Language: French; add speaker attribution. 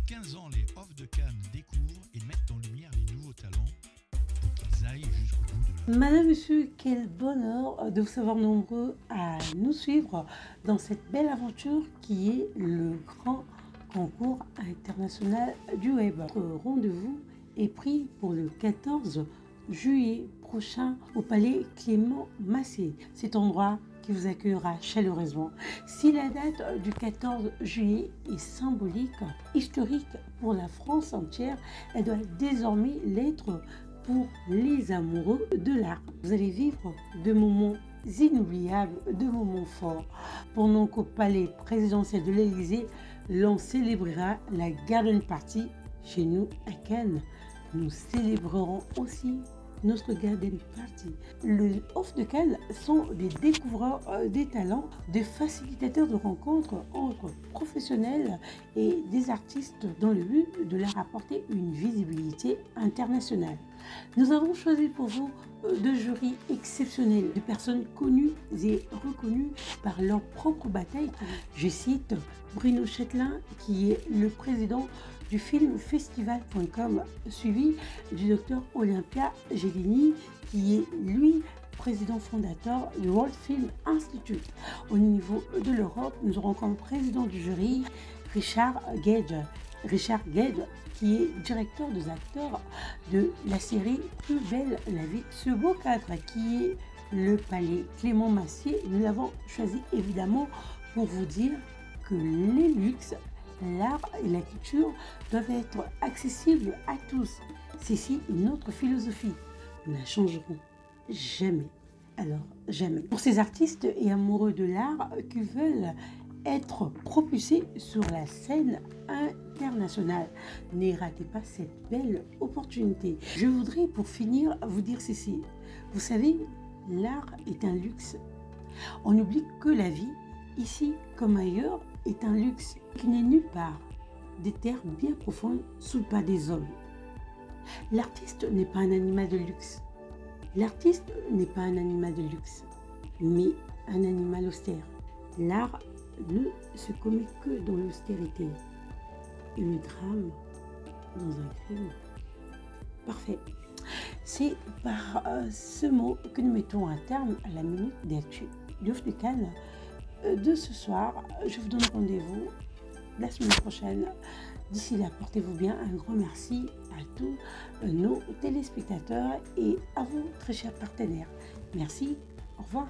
Speaker 1: 15 ans, les Off de Cannes découvrent et mettent en lumière les nouveaux talents pour qu'ils aillent jusqu'au bout de leur...
Speaker 2: Madame, Monsieur, quel bonheur de vous savoir nombreux à nous suivre dans cette belle aventure qui est le grand concours international du web. Notre rendez-vous est pris pour le 14 juillet prochain au Palais Clément Massé. Cet endroit qui vous accueillera chaleureusement. Si la date du 14 juillet est symbolique, historique pour la France entière, elle doit désormais l'être pour les amoureux de l'art. Vous allez vivre de moments inoubliables, de moments forts. Pendant qu'au palais présidentiel de l'Élysée, l'on célébrera la Garden Party chez nous à Cannes. Nous célébrerons aussi notre Garden Party. Les Off de Cannes sont des découvreurs des talents, des facilitateurs de rencontres entre professionnels et des artistes dans le but de leur apporter une visibilité internationale. Nous avons choisi pour vous deux jurys exceptionnels, de personnes connues et reconnues par leur propre bataille. Je cite Bruno Chételin, qui est le président du filmfestival.com, suivi du docteur Olympia Gelini, qui est lui président fondateur du World Film Institute. Au niveau de l'Europe, nous aurons comme président du jury Richard Gage. Richard Gage, qui est directeur des acteurs de la série Plus belle la vie. Ce beau cadre qui est le Palais Clément Massé, nous l'avons choisi évidemment pour vous dire que les luxes, l'art et la culture doivent être accessibles à tous. Ceci est notre philosophie. Nous la changerons jamais. Alors, jamais. Pour ces artistes et amoureux de l'art qui veulent être propulsés sur la scène internationale, ne ratez pas cette belle opportunité. Je voudrais pour finir vous dire ceci. Vous savez, l'art est un luxe. On oublie que la vie, ici comme ailleurs, est un luxe qui n'est nulle part, des terres bien profondes sous le pas des hommes. L'artiste n'est pas un animal de luxe. L'artiste n'est pas un animal de luxe, mais un animal austère. L'art ne se commet que dans l'austérité et le drame dans un crime. Parfait. C'est par ce mot que nous mettons un terme à la minute d'actu du Off de Cannes de ce soir. Je vous donne rendez-vous la semaine prochaine. D'ici là, portez-vous bien. Un grand merci à tous nos téléspectateurs et à vous, très chers partenaires. Merci. Au revoir.